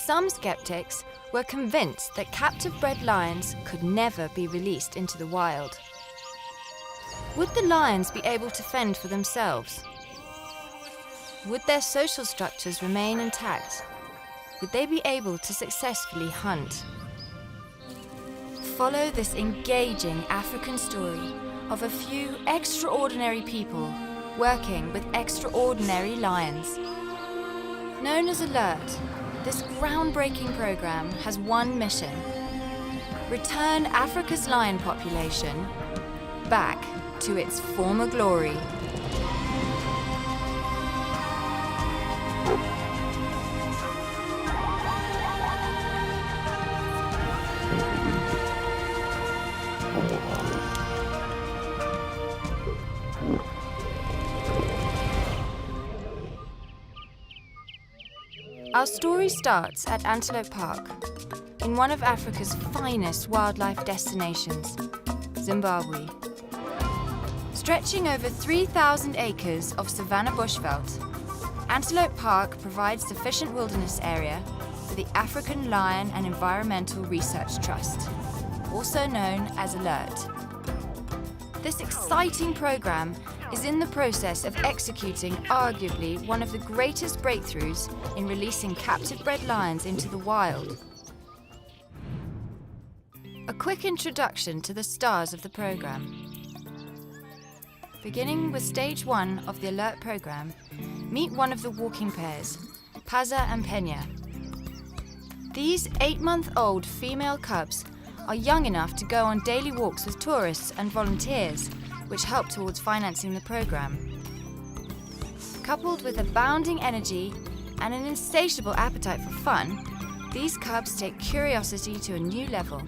some skeptics were convinced that captive-bred lions could never be released into the wild. Would the lions be able to fend for themselves? Would their social structures remain intact? Would they be able to successfully hunt? Follow this engaging African story of a few extraordinary people working with extraordinary lions. Known as Alert, this groundbreaking program has one mission: return Africa's lion population back to its former glory. Our story starts at Antelope Park, in one of Africa's finest wildlife destinations, Zimbabwe. Stretching over 3,000 acres of savanna bushveld, Antelope Park provides sufficient wilderness area for the African Lion and Environmental Research Trust, also known as ALERT. This exciting program is in the process of executing arguably one of the greatest breakthroughs in releasing captive-bred lions into the wild. A quick introduction to the stars of the program. Beginning with stage 1 of the ALERT program, meet one of the walking pairs, Paza and Pena. These 8-month-old female cubs are young enough to go on daily walks with tourists and volunteers, which help towards financing the program. Coupled with abounding energy and an insatiable appetite for fun, these cubs take curiosity to a new level.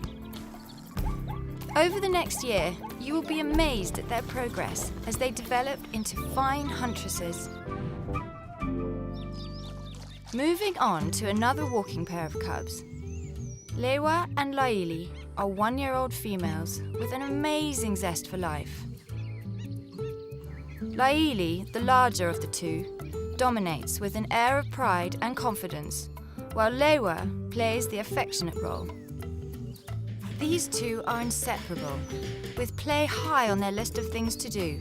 Over the next year, you will be amazed at their progress as they develop into fine huntresses. Moving on to another walking pair of cubs. Lewa and Laili are 1-year-old females with an amazing zest for life. Laili, the larger of the two, dominates with an air of pride and confidence, while Lewa plays the affectionate role. These two are inseparable, with play high on their list of things to do.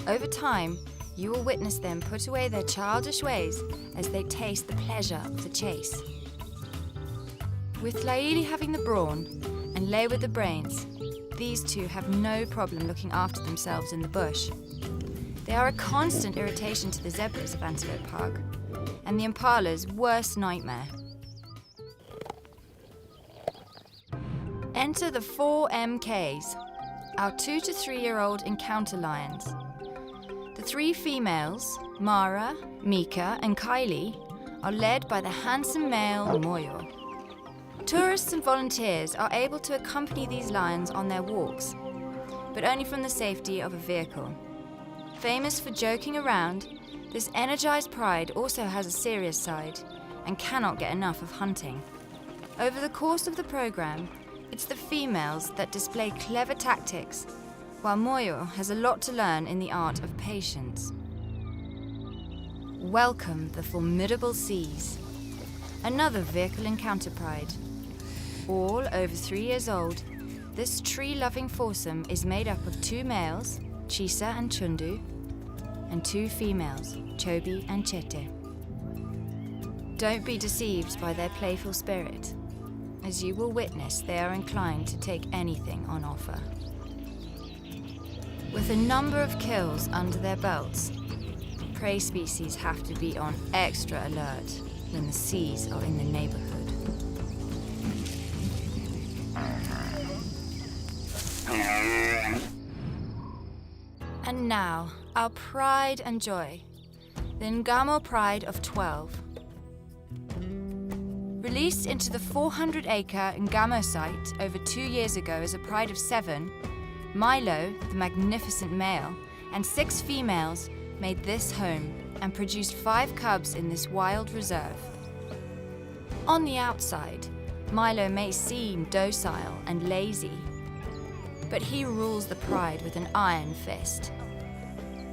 Over time, you will witness them put away their childish ways as they taste the pleasure of the chase. With Laili having the brawn and Lewa the brains, these two have no problem looking after themselves in the bush. They are a constant irritation to the zebras of Antelope Park, and the impala's worst nightmare. Enter the 4 MKs, our 2 to 3-year-old encounter lions. The 3 females, Mara, Mika, and Kylie, are led by the handsome male Moyo. Tourists and volunteers are able to accompany these lions on their walks, but only from the safety of a vehicle. Famous for joking around, this energized pride also has a serious side and cannot get enough of hunting. Over the course of the program, it's the females that display clever tactics, while Moyo has a lot to learn in the art of patience. Welcome the formidable seas. Another vehicle encounter pride. All over 3 years old, this tree-loving foursome is made up of 2 males, Chisa and Chundu, and 2 females, Chobi and Chete. Don't be deceived by their playful spirit, as you will witness they are inclined to take anything on offer. With a number of kills under their belts, prey species have to be on extra alert when the seas are in the neighborhood. And now, our pride and joy, the Ngamo pride of 12. Released into the 400-acre Ngamo site over 2 years ago as a pride of 7, Milo, the magnificent male, and 6 females made this home and produced 5 cubs in this wild reserve. On the outside, Milo may seem docile and lazy, but he rules the pride with an iron fist.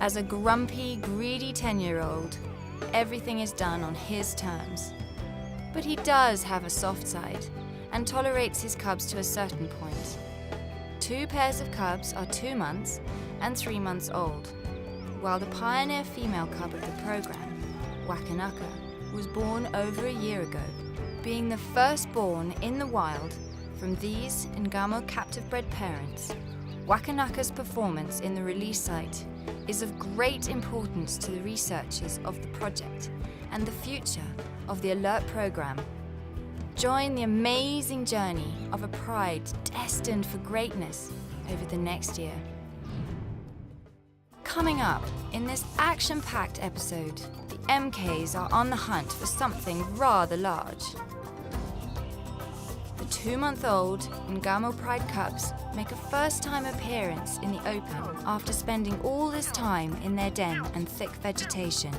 As a grumpy, greedy 10-year-old, everything is done on his terms. But he does have a soft side and tolerates his cubs to a certain point. 2 pairs of cubs are 2 months and 3 months old, while the pioneer female cub of the program, Wakanaka, was born over a year ago, being the firstborn in the wild from these Ngamo captive-bred parents. Wakanaka's performance in the release site is of great importance to the researchers of the project and the future of the Alert program. Join the amazing journey of a pride destined for greatness over the next year. Coming up in this action-packed episode, the MKs are on the hunt for something rather large. The 2-month-old Ngamo pride cubs make a first-time appearance in the open after spending all this time in their den and thick vegetation.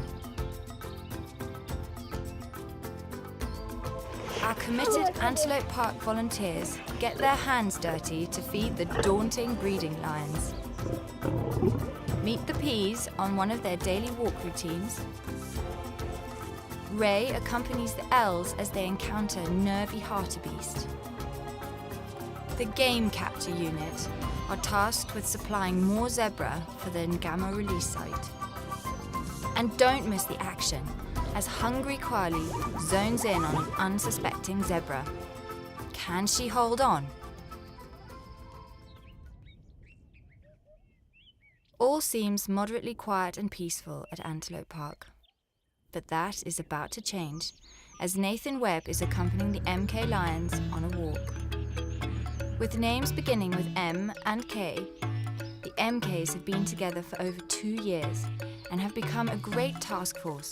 Our committed Antelope Park volunteers get their hands dirty to feed the daunting breeding lions. Meet the Ps on one of their daily walk routines. Ray accompanies the Ls as they encounter nervy hartebeest. The game capture unit are tasked with supplying more zebra for the Ngama release site. And don't miss the action as hungry Kwali zones in on an unsuspecting zebra. Can she hold on? All seems moderately quiet and peaceful at Antelope Park. But that is about to change as Nathan Webb is accompanying the MK lions on a walk. With names beginning with M and K, the MKs have been together for over 2 years and have become a great task force.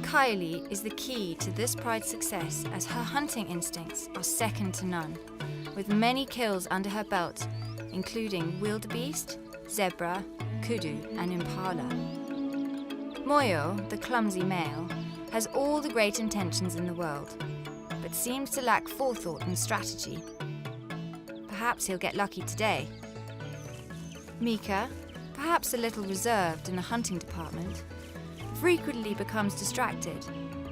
Kwali is the key to this pride's success as her hunting instincts are second to none, with many kills under her belt, including wildebeest, zebra, kudu and impala. Moyo, the clumsy male, has all the great intentions in the world, but seems to lack forethought and strategy. Perhaps he'll get lucky today. Mika, perhaps a little reserved in the hunting department, frequently becomes distracted,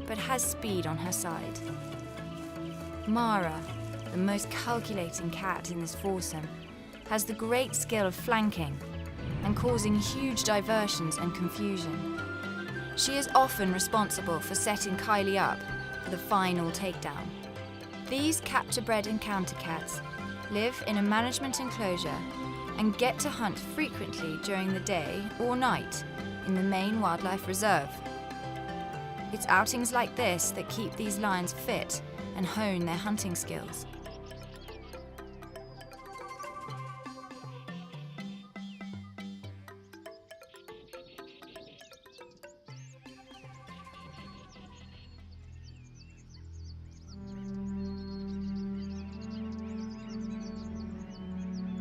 but has speed on her side. Mara, the most calculating cat in this foursome, has the great skill of flanking and causing huge diversions and confusion. She is often responsible for setting Kwali up for the final takedown. These capture-bred encounter cats live in a management enclosure and get to hunt frequently during the day or night in the main wildlife reserve. It's outings like this that keep these lions fit and hone their hunting skills.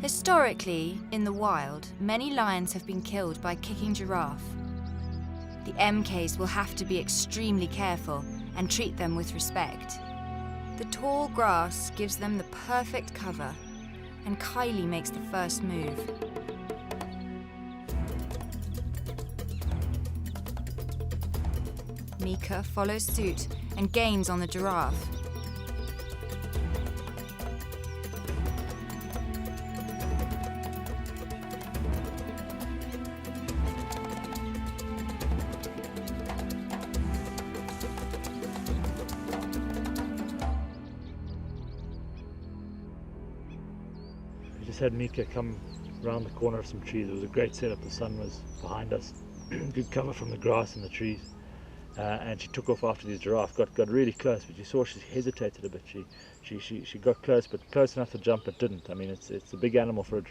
Historically, in the wild, many lions have been killed by kicking giraffe. The MKs will have to be extremely careful and treat them with respect. The tall grass gives them the perfect cover, and Kwali makes the first move. Mika follows suit and gains on the giraffe. Just had Mika come round the corner of some trees. It was a great setup. The sun was behind us, good cover from the grass and the trees, and she took off after the giraffe. Got really close, but you saw she hesitated a bit. She got close, but close enough to jump, but didn't. I mean, it's a big animal for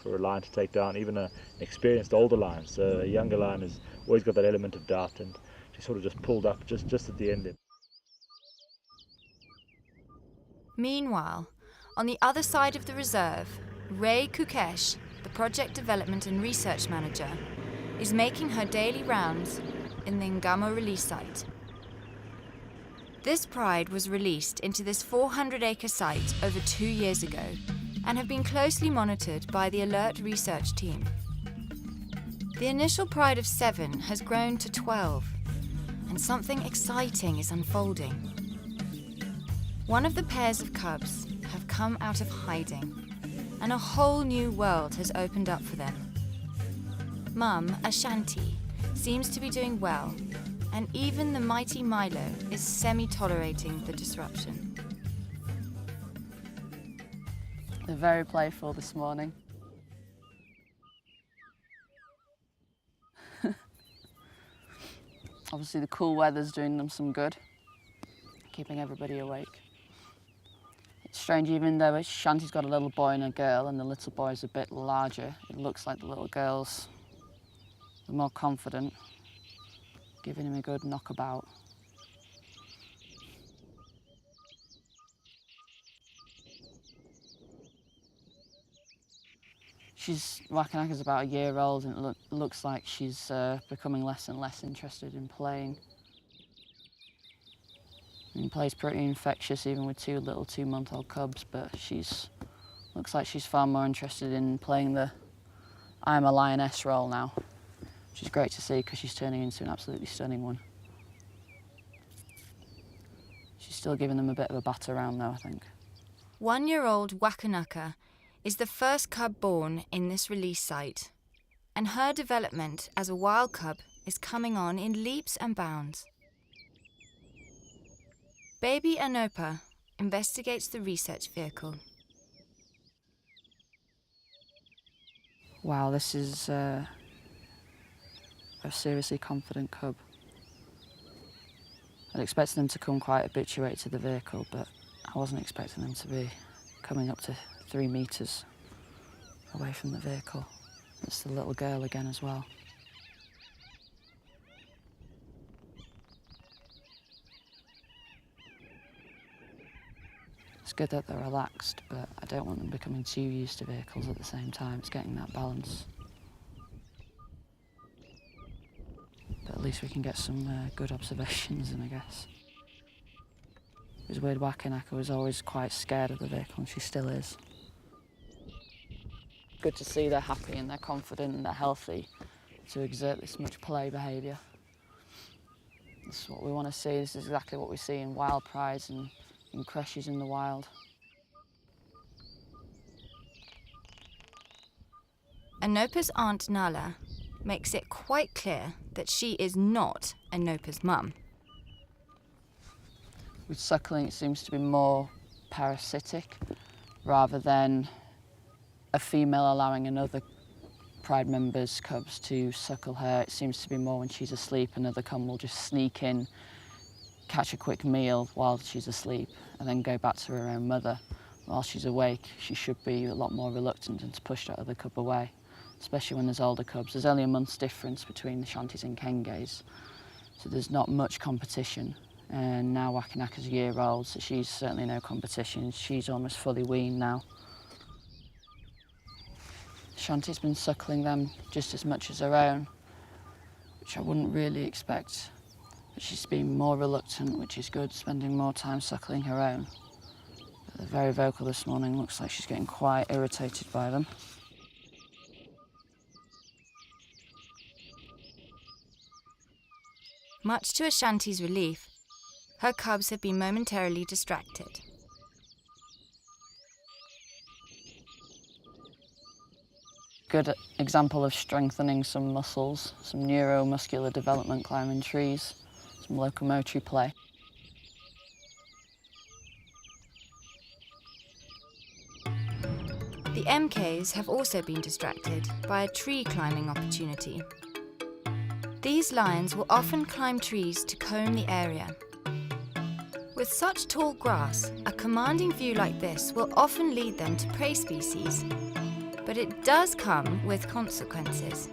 a lion to take down, even an experienced older lion. So a younger lion has always got that element of doubt, and she sort of just pulled up just at the end there. Meanwhile, on the other side of the reserve, Ray Kukesh, the project development and research manager, is making her daily rounds in the Ngama release site. This pride was released into this 400-acre site over 2 years ago and have been closely monitored by the Alert research team. The initial pride of 7 has grown to 12, and something exciting is unfolding. One of the pairs of cubs have come out of hiding, and a whole new world has opened up for them. Mum, Ashanti, seems to be doing well, and even the mighty Milo is semi-tolerating the disruption. They're very playful this morning. Obviously the cool weather's doing them some good, keeping everybody awake. It's strange, even though Shanti's got a little boy and a girl and the little boy's a bit larger, it looks like the little girl's the more confident, giving him a good knockabout. Wakanaka's about a year old, and it looks like she's becoming less and less interested in playing. Play's pretty infectious, even with two little 2-month-old cubs, but looks like she's far more interested in playing the I'm a lioness role now, which is great to see because she's turning into an absolutely stunning one. She's still giving them a bit of a bat around though, I think. 1-year-old Wakanaka is the first cub born in this release site, and her development as a wild cub is coming on in leaps and bounds. Baby Antelope investigates the research vehicle. Wow, this is a seriously confident cub. I'd expected them to come quite habituated to the vehicle, but I wasn't expecting them to be coming up to 3 metres away from the vehicle. It's the little girl again as well. It's good that they're relaxed, but I don't want them becoming too used to vehicles at the same time. It's getting that balance. But at least we can get some good observations in, I guess. It was weird, Wakanaka was always quite scared of the vehicle, and she still is. Good to see they're happy and they're confident and they're healthy to exert this much play behaviour. This is what we want to see. This is exactly what we see in wild prides and in creches in the wild. Anopa's aunt Nala makes it quite clear that she is not Anopa's mum. With suckling, it seems to be more parasitic rather than a female allowing another pride member's cubs to suckle her. It seems to be more when she's asleep, another cub will just sneak in, catch a quick meal while she's asleep, and then go back to her own mother. While she's awake, she should be a lot more reluctant and to push that other cub away, especially when there's older cubs. There's only a month's difference between the Shantis and Kenges, so there's not much competition. And now Wakanaka's a year old, so she's certainly no competition. She's almost fully weaned now. Shanti's been suckling them just as much as her own, which I wouldn't really expect. But she's been more reluctant, which is good, spending more time suckling her own. But they're very vocal this morning. Looks like she's getting quite irritated by them. Much to Ashanti's relief, her cubs have been momentarily distracted. Good example of strengthening some muscles, some neuromuscular development climbing trees, some locomotory play. The MKs have also been distracted by a tree climbing opportunity. These lions will often climb trees to comb the area. With such tall grass, a commanding view like this will often lead them to prey species, but it does come with consequences.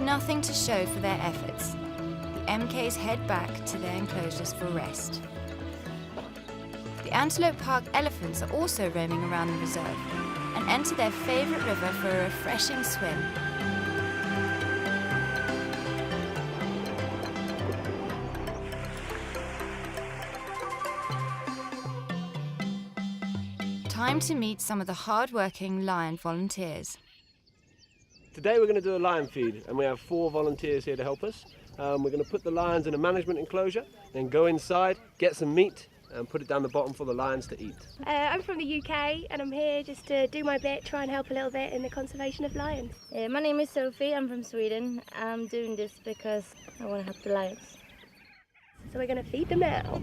Nothing to show for their efforts, the MKs head back to their enclosures for rest. The Antelope Park elephants are also roaming around the reserve and enter their favourite river for a refreshing swim. Time to meet some of the hard-working lion volunteers. Today we're going to do a lion feed, and we have 4 volunteers here to help us. We're going to put the lions in a management enclosure, then go inside, get some meat and put it down the bottom for the lions to eat. I'm from the UK and I'm here just to do my bit, try and help a little bit in the conservation of lions. My name is Sophie, I'm from Sweden. I'm doing this because I want to help the lions. So we're going to feed them now.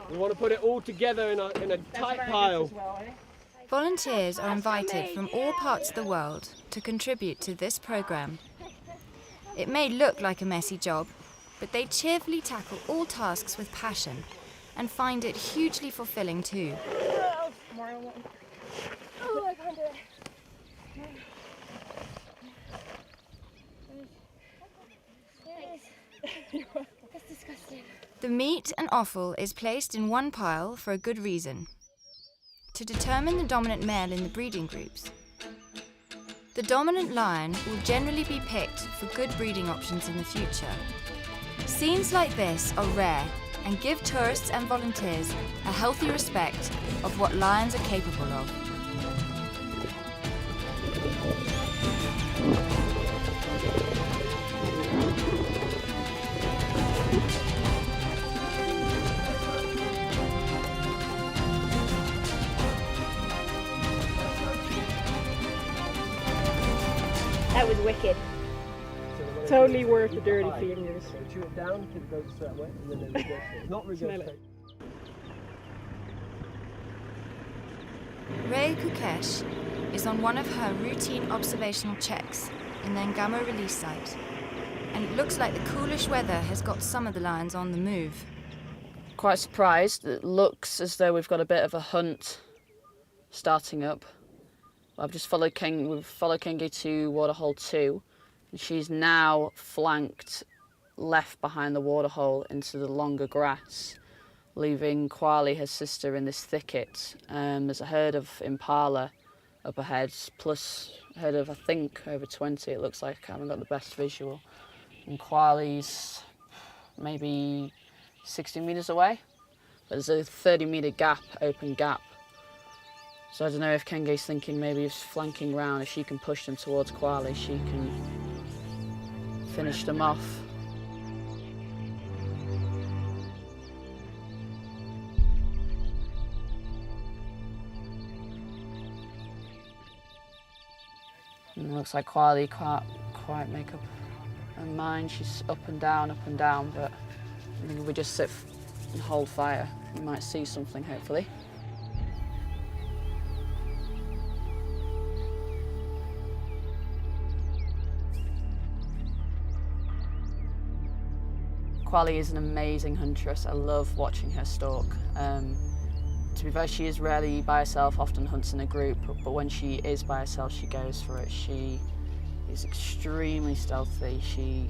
We want to put it all together in a tight pile. Volunteers are invited from all parts of the world to contribute to this programme. It may look like a messy job, but they cheerfully tackle all tasks with passion and find it hugely fulfilling too. Oh, I can't do it. That's disgusting. The meat and offal is placed in one pile for a good reason: to determine the dominant male in the breeding groups. The dominant lion will generally be picked for good breeding options in the future. Scenes like this are rare and give tourists and volunteers a healthy respect of what lions are capable of. That was wicked. Totally worth the dirty fingers. So chew it down, keep it goes a certain way, and then regurgitate. Not regurgitate. Ray Kukesh is on one of her routine observational checks in the Ngama release site, and it looks like the coolish weather has got some of the lions on the move. Quite surprised. It looks as though we've got a bit of a hunt starting up. I've just followed Kingi to waterhole 2, and she's now flanked left behind the waterhole into the longer grass, leaving Kwali, her sister, in this thicket. There's a herd of impala up ahead, plus a herd of, I think, over 20. It looks like I haven't got the best visual. And Kwali's maybe 60 metres away, but there's a 30-metre gap, open gap. So I don't know if Kenge's thinking maybe he's flanking round. If she can push them towards Kwali, she can finish them off. And it looks like Kwali can't quite make up her mind. She's up and down, but I think if we just sit and hold fire, we might see something, hopefully. Kwali is an amazing huntress. I love watching her stalk. To be fair, she is rarely by herself, often hunts in a group, but when she is by herself, she goes for it. She is extremely stealthy. She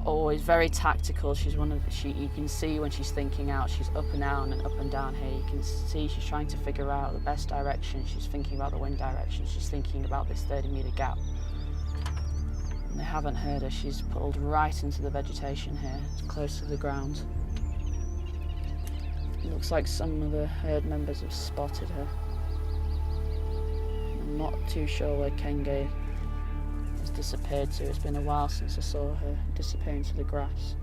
always very tactical. She's you can see when she's thinking out, she's up and down here. You can see she's trying to figure out the best direction. She's thinking about the wind direction. She's thinking about this 30-metre gap. And they haven't heard her. She's pulled right into the vegetation here, close to the ground. It looks like some of the herd members have spotted her. I'm not too sure where Kenge has disappeared to. It's been a while since I saw her disappear into the grass.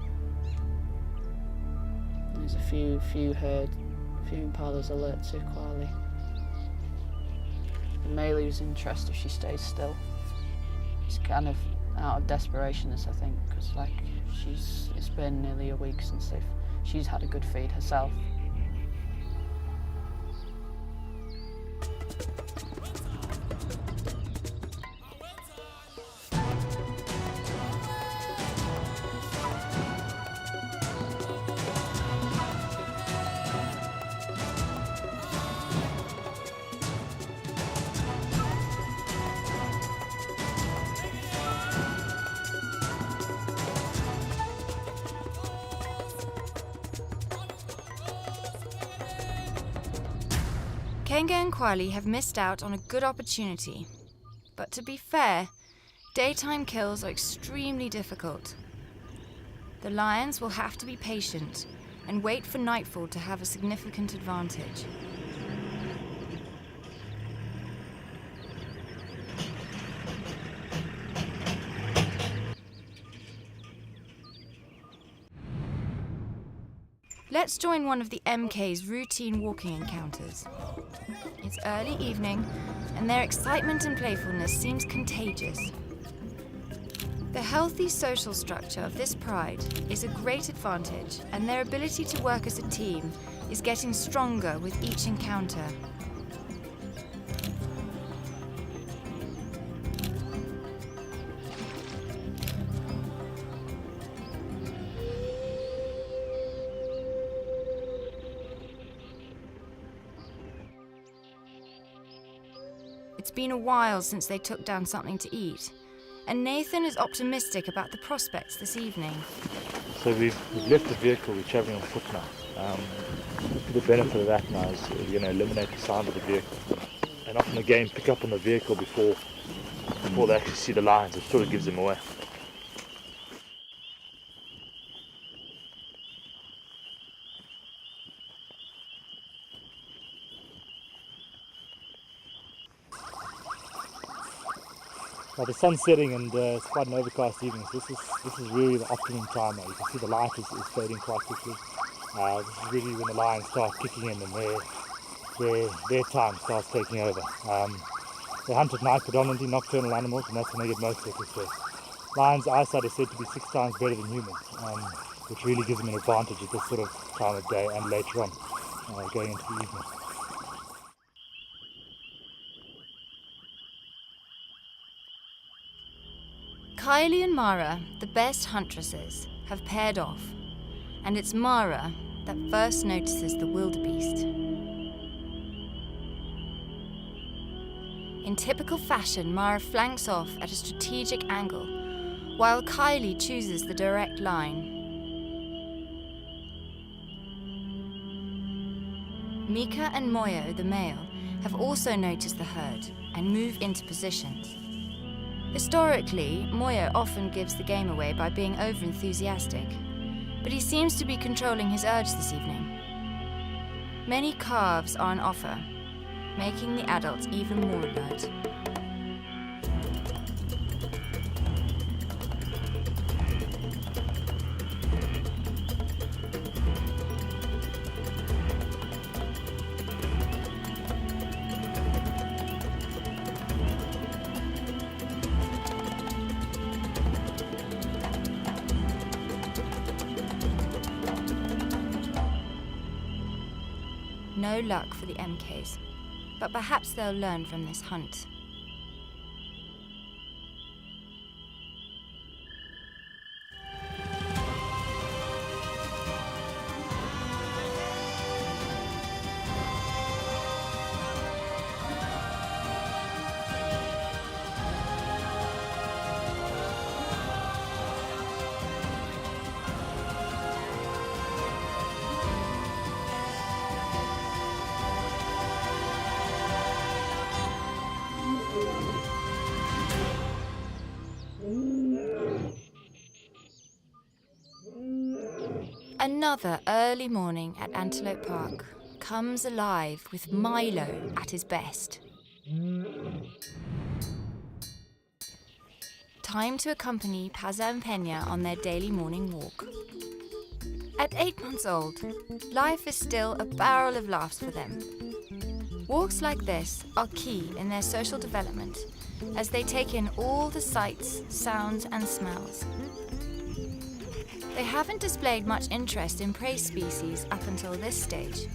There's a few impalas alert to Kwali. The male loses interest if she stays still. It's kind of out of desperation, I think, because it's been nearly a week since she's had a good feed herself. Tenga and Kwali have missed out on a good opportunity. But to be fair, daytime kills are extremely difficult. The lions will have to be patient and wait for nightfall to have a significant advantage. Let's join one of the MK's routine walking encounters. It's early evening, and their excitement and playfulness seems contagious. The healthy social structure of this pride is a great advantage, and their ability to work as a team is getting stronger with each encounter. It's been a while since they took down something to eat, and Nathan is optimistic about the prospects this evening. So we've left the vehicle, we're travelling on foot now. The benefit of that now is we're going to eliminate the sound of the vehicle. And often again pick up on the vehicle before they actually see the lions. It sort of gives them away. Well, the sun's setting and it's quite an overcast evening, so this is really the optimum time now. You can see the light is fading quite quickly. This is really when the lions start kicking in and their time starts taking over. They hunt at night, predominantly nocturnal animals, and that's when they get most of their success. Lions' eyesight is said to be 6 times better than humans, which really gives them an advantage at this sort of time of day and later on, going into the evening. Kylie and Mara, the best huntresses, have paired off, and it's Mara that first notices the wildebeest. In typical fashion, Mara flanks off at a strategic angle, while Kylie chooses the direct line. Mika and Moyo, the male, have also noticed the herd and move into positions. Historically, Moyo often gives the game away by being over-enthusiastic, but he seems to be controlling his urge this evening. Many calves are on offer, making the adults even more alert. No luck for the MKs, but perhaps they'll learn from this hunt. Another early morning at Antelope Park comes alive with Milo at his best. Time to accompany Paza and Pena on their daily morning walk. At 8 months old, life is still a barrel of laughs for them. Walks like this are key in their social development as they take in all the sights, sounds and smells. They haven't displayed much interest in prey species up until this stage,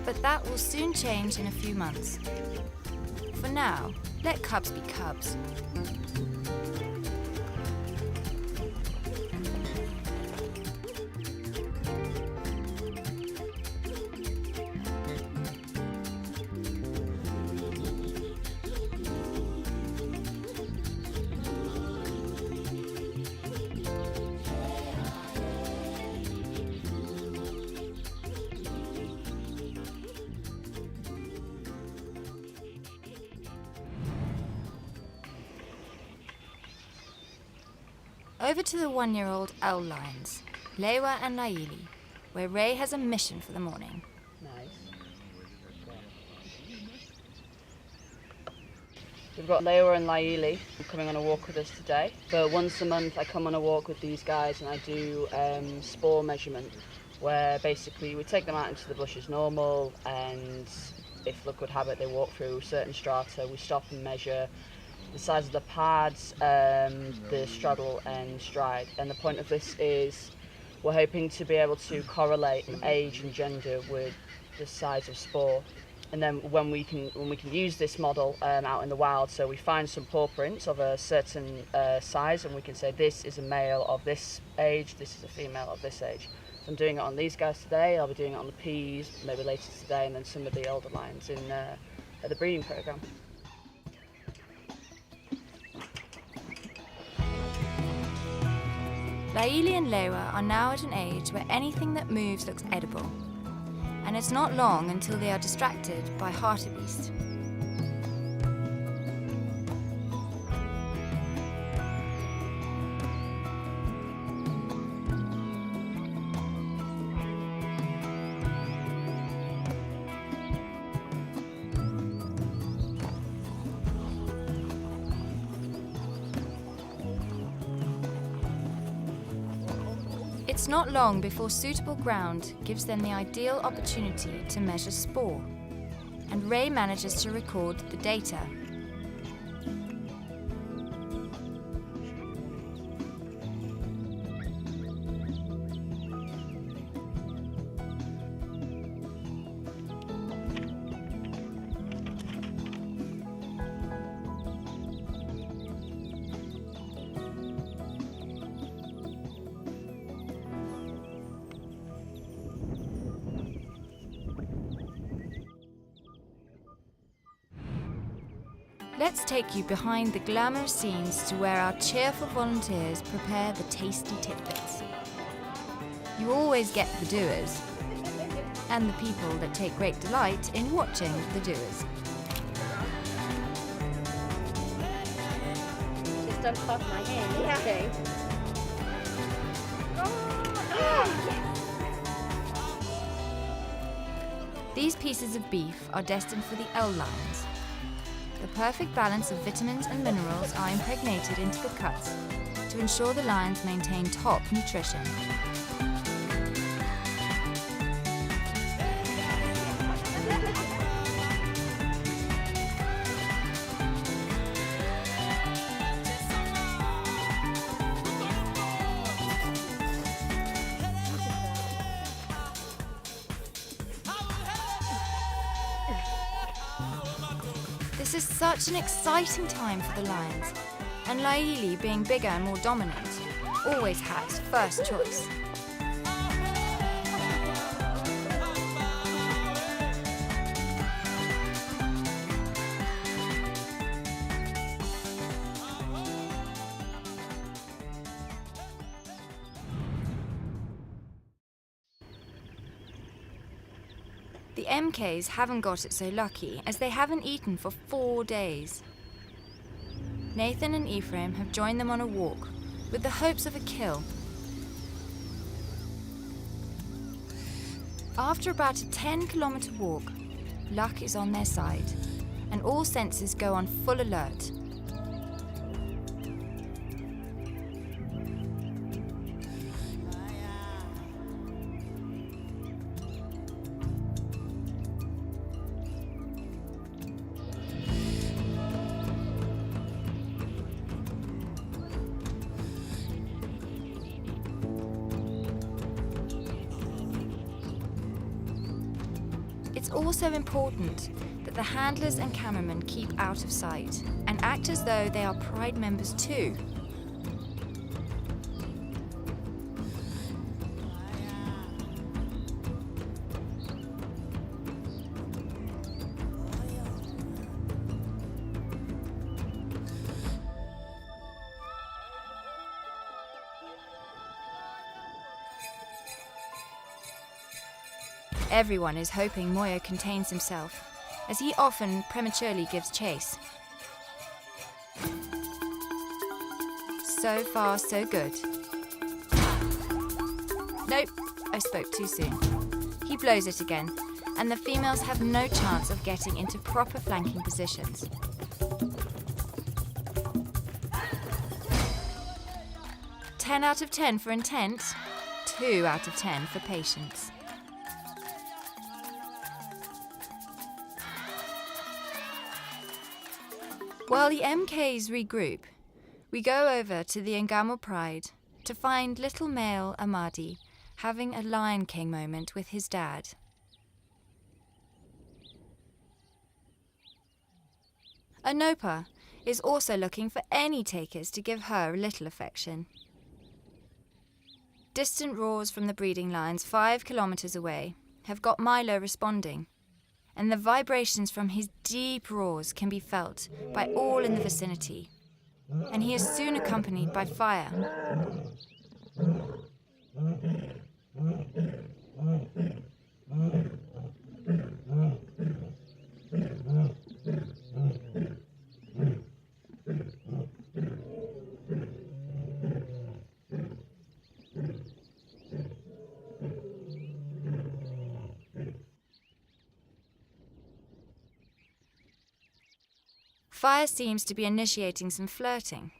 but that will soon change in a few months. For now, let cubs be cubs. Over to the 1-year-old owl lions, Lewa and Laili, where Ray has a mission for the morning. Nice. We've got Lewa and Laili coming on a walk with us today. But once a month I come on a walk with these guys and I do spore measurement, where basically we take them out into the bush as normal, and if luck would have it, they walk through certain strata. We stop and measure the size of the pads, the straddle and stride. And the point of this is we're hoping to be able to correlate age and gender with the size of spore. And then when we can use this model out in the wild, so we find some paw prints of a certain size, and we can say this is a male of this age, this is a female of this age. So I'm doing it on these guys today. I'll be doing it on the peas maybe later today, and then some of the older lions in at the breeding program. Laili and Lewa are now at an age where anything that moves looks edible. And it's not long until they are distracted by hartebeest. It's not long before suitable ground gives them the ideal opportunity to measure spore, and Ray manages to record the data. Let's take you behind the glamorous scenes to where our cheerful volunteers prepare the tasty tidbits. You always get the doers, and the people that take great delight in watching the doers. Just don't cough my hand. These pieces of beef are destined for the owl lions. The perfect balance of vitamins and minerals are impregnated into the cuts to ensure the lions maintain top nutrition. This is such an exciting time for the lions, and Laili, being bigger and more dominant, always has first choice. The MKs haven't got it so lucky, as they haven't eaten for 4 days. Nathan and Ephraim have joined them on a walk, with the hopes of a kill. After about a 10-kilometre walk, luck is on their side, and all senses go on full alert. It's also important that the handlers and cameramen keep out of sight and act as though they are Pride members too. Everyone is hoping Moyo contains himself, as he often prematurely gives chase. So far, so good. Nope, I spoke too soon. He blows it again, and the females have no chance of getting into proper flanking positions. "10 out of 10 for intent, 2 out of 10 for patience." While the MKs regroup, we go over to the Ngamo pride to find little male Amadi having a Lion King moment with his dad. Anopa is also looking for any takers to give her a little affection. Distant roars from the breeding lines 5 kilometers away have got Milo responding, and the vibrations from his deep roars can be felt by all in the vicinity, and he is soon accompanied by fire. Fire seems to be initiating some flirting.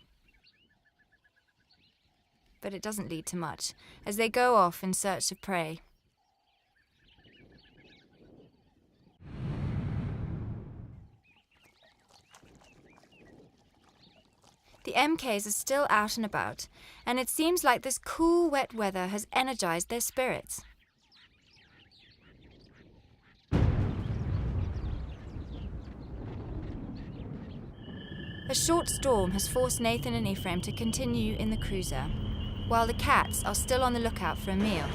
But it doesn't lead to much, as they go off in search of prey. The MKs are still out and about, and it seems like this cool, wet weather has energized their spirits. A short storm has forced Nathan and Ephraim to continue in the cruiser, while the cats are still on the lookout for a meal.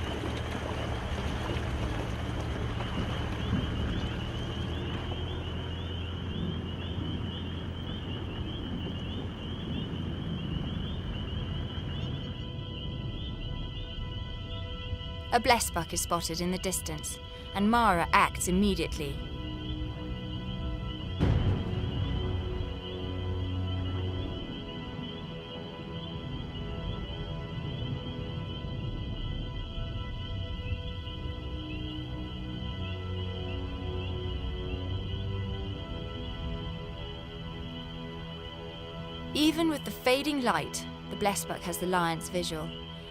A blessbuck is spotted in the distance, and Mara acts immediately. Even with the fading light, the blessbuck has the lion's visual,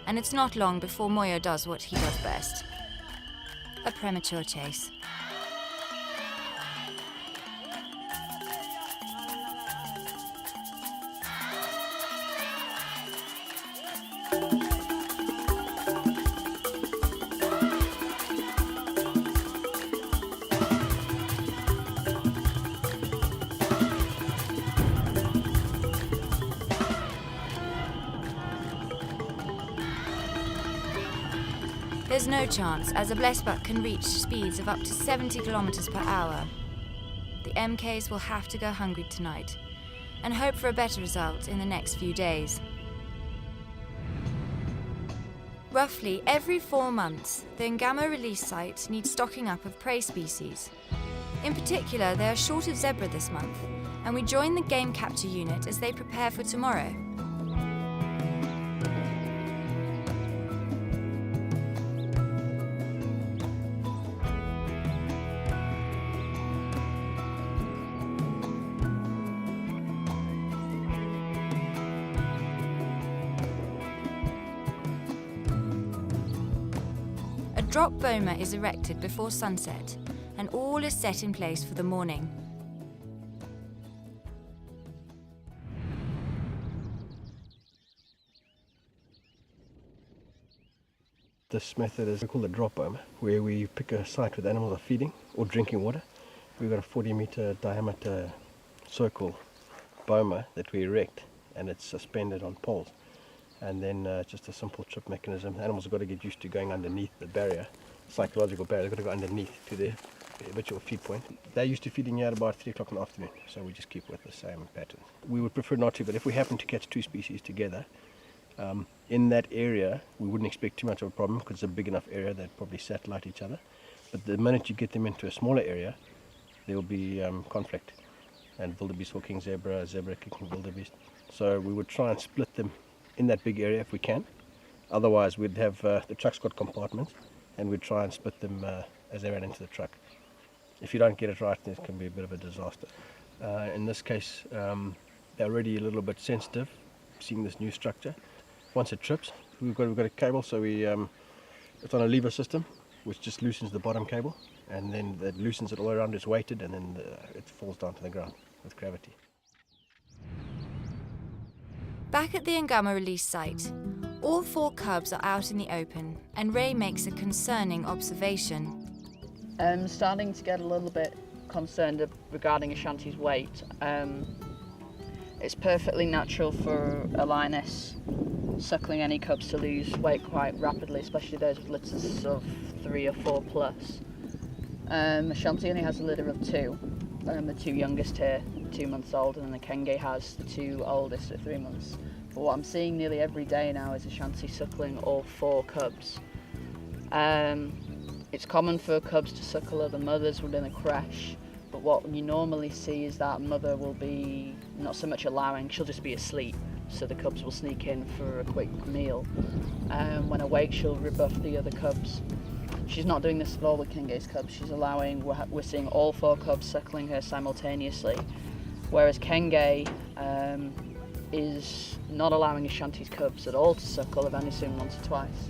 and it's not long before Moyo does what he does best: a premature chase. There's no chance, as a blessbuck can reach speeds of up to 70 kilometers per hour. The MKs will have to go hungry tonight and hope for a better result in the next few days. Roughly every 4 months, the Ngama release site needs stocking up of prey species. In particular, they are short of zebra this month, and we join the game capture unit as they prepare for tomorrow. A drop boma is erected before sunset, and all is set in place for the morning. This method is called a drop boma, where we pick a site where the animals are feeding or drinking water. We've got a 40-meter diameter circle boma that we erect, and it's suspended on poles. And then just a simple trip mechanism. Animals have got to get used to going underneath the barrier, psychological barrier. They've got to go underneath to their habitual feed point. They're used to feeding here at about 3 o'clock in the afternoon, so we just keep with the same pattern. We would prefer not to, but if we happen to catch 2 species together, in that area, we wouldn't expect too much of a problem because it's a big enough area they'd probably satellite each other. But the minute you get them into a smaller area, there will be conflict. And wildebeest will king zebra, zebra kicking wildebeest. So we would try and split them in that big area if we can. Otherwise we'd have, the truck's got compartments, and we'd try and split them as they ran into the truck. If you don't get it right, it can be a bit of a disaster. In this case, they're already a little bit sensitive, seeing this new structure. Once it trips, we've got a cable, so it's on a lever system, which just loosens the bottom cable, and then it loosens it all around. It's weighted, and then it falls down to the ground with gravity. Back at the Ngama release site, all 4 cubs are out in the open, and Ray makes a concerning observation. I'm starting to get a little bit concerned regarding Ashanti's weight. It's perfectly natural for a lioness suckling any cubs to lose weight quite rapidly, especially those with litters of 3 or 4 plus. Ashanti only has a litter of 2, the 2 youngest here, 2 months old, and the Kenge has the 2 oldest at 3 months. But what I'm seeing nearly every day now is Ashanti suckling all 4 cubs. It's common for cubs to suckle other mothers within a creche, but what you normally see is that mother will be not so much allowing, she'll just be asleep, so the cubs will sneak in for a quick meal. When awake, she'll rebuff the other cubs. She's not doing this at all with Kenge's cubs. She's allowing, we're seeing all 4 cubs suckling her simultaneously, whereas Kenge is not allowing Ashanti's cubs at all to suckle. I've only seen once or twice,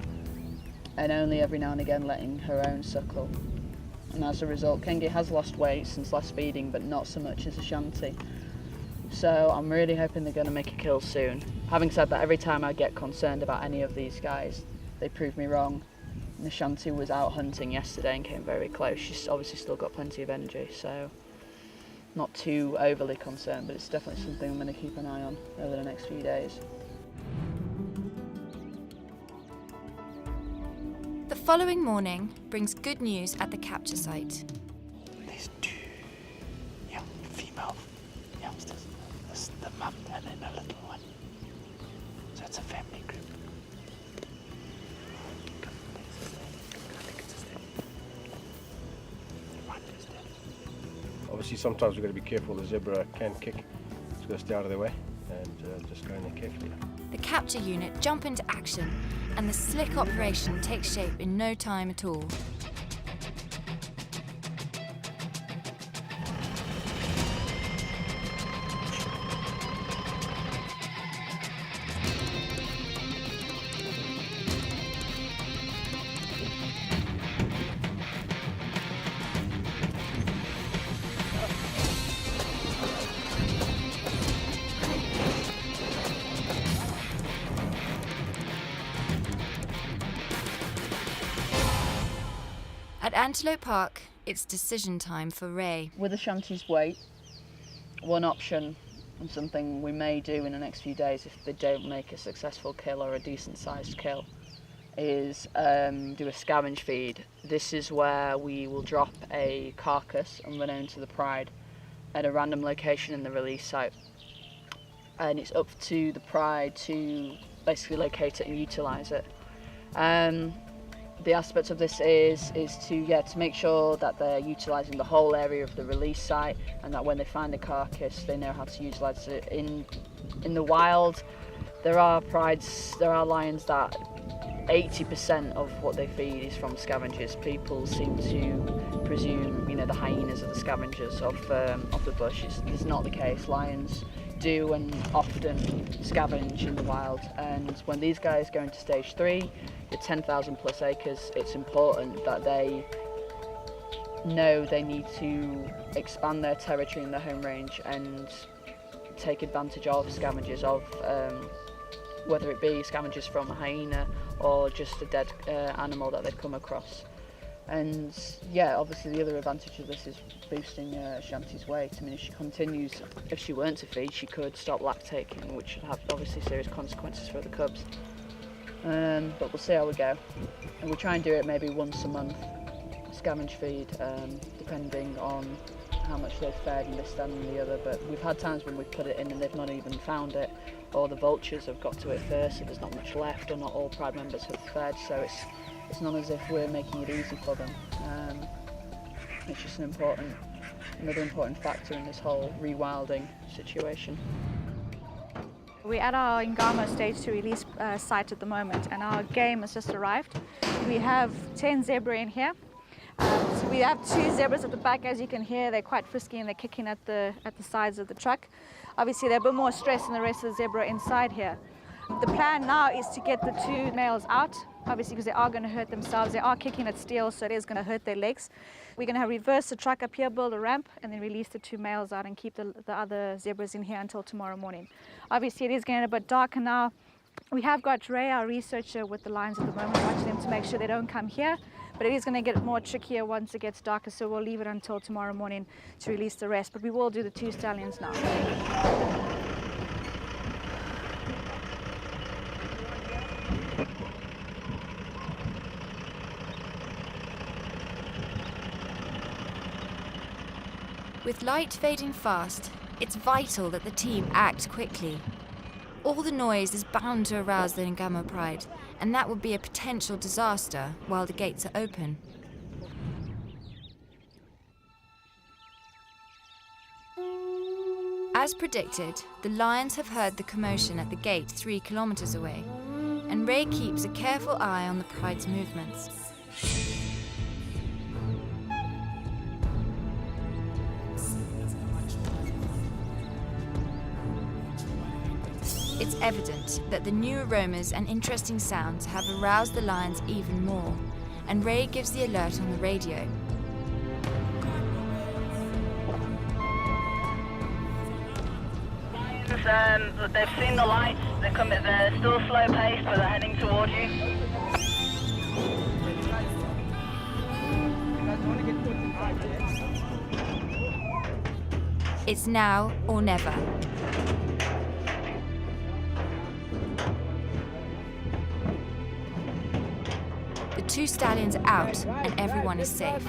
and only every now and again letting her own suckle. And as a result, Kenge has lost weight since last feeding, but not so much as Ashanti. So I'm really hoping they're going to make a kill soon. Having said that, every time I get concerned about any of these guys, they prove me wrong. And Ashanti was out hunting yesterday and came very close. She's obviously still got plenty of energy, so not too overly concerned, but it's definitely something I'm going to keep an eye on over the next few days. The following morning brings good news at the capture site. There's 2 young female youngsters. There's the mum and then a little one. So it's a family group. Obviously sometimes we've got to be careful. The zebra can kick, so we've got to stay out of their way and just go in there carefully. The capture unit jump into action, and the slick operation takes shape in no time at all. At Antelope Park, it's decision time for Ray. With Ashanti's weight, one option, and something we may do in the next few days if they don't make a successful kill or a decent sized kill, is do a scavenge feed. This is where we will drop a carcass unbeknown to the pride at a random location in the release site, and it's up to the pride to basically locate it and utilise it. The aspect of this is to make sure that they're utilising the whole area of the release site, and that when they find a carcass they know how to utilise it. In the wild, there are lions that 80% of what they feed is from scavengers. People seem to presume, the hyenas are the scavengers of the bush. It's not the case. Lions do and often scavenge in the wild, and when these guys go into stage 3, the 10,000 plus acres, it's important that they know they need to expand their territory in their home range and take advantage of scavengers, whether it be scavengers from a hyena or just a dead animal that they've come across. And obviously the other advantage of this is boosting Ashanti's weight. I mean, if she continues, if she weren't to feed, she could stop lactating, which would have obviously serious consequences for the cubs. But we'll see how we go. And we'll try and do it maybe once a month, scavenge feed, depending on how much they've fed and this, that and the other. But we've had times when we've put it in and they've not even found it, or the vultures have got to it first, so there's not much left, or not all pride members have fed, so it's not as if we're making it easy for them. It's just another important factor in this whole rewilding situation. We're at our Ngama stage to release site at the moment, and our game has just arrived. We have 10 zebra in here. So we have 2 zebras at the back. As you can hear, they're quite frisky and they're kicking at the sides of the truck. Obviously, they're a bit more stressed than the rest of the zebra inside here. The plan now is to get the 2 males out, obviously because they are going to hurt themselves. They are kicking at steel, so it is going to hurt their legs. We're going to reverse the truck up here, build a ramp, and then release the 2 males out and keep the other zebras in here until tomorrow morning. Obviously, it is getting a bit darker now. We have got Ray, our researcher, with the lions at the moment, watching them to make sure they don't come here. But it is going to get more trickier once it gets darker, so we'll leave it until tomorrow morning to release the rest. But we will do the 2 stallions now. With light fading fast, it's vital that the team act quickly. All the noise is bound to arouse the Ngama pride, and that would be a potential disaster while the gates are open. As predicted, the lions have heard the commotion at the gate 3 kilometers away, and Ray keeps a careful eye on the pride's movements. It's evident that the new aromas and interesting sounds have aroused the lions even more, and Ray gives the alert on the radio. They've seen the lights, they're still slow paced, but they're heading towards you. It's now or never. The 2 stallions are out and everyone is safe.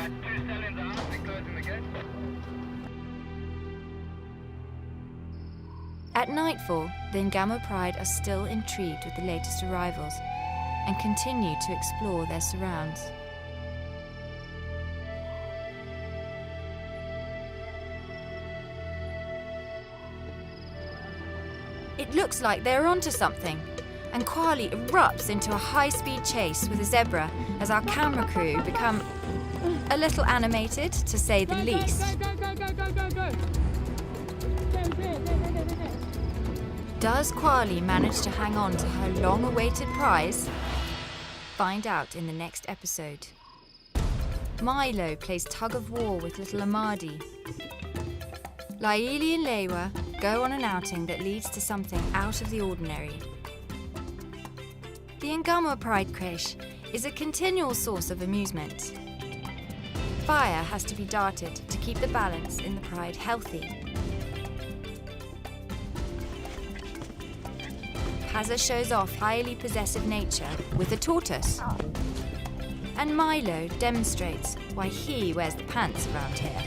At nightfall, the Ngama pride are still intrigued with the latest arrivals and continue to explore their surrounds. It looks like they're onto something, and Kwali erupts into a high-speed chase with a zebra as our camera crew become a little animated, to say the least. Does Kwali manage to hang on to her long-awaited prize? Find out in the next episode. Milo plays tug-of-war with little Amadi. Laili and Lewa go on an outing that leads to something out of the ordinary. The Ngama Pride Creche is a continual source of amusement. Fire has to be darted to keep the balance in the pride healthy. Pazza shows off highly possessive nature with a tortoise. And Milo demonstrates why he wears the pants around here.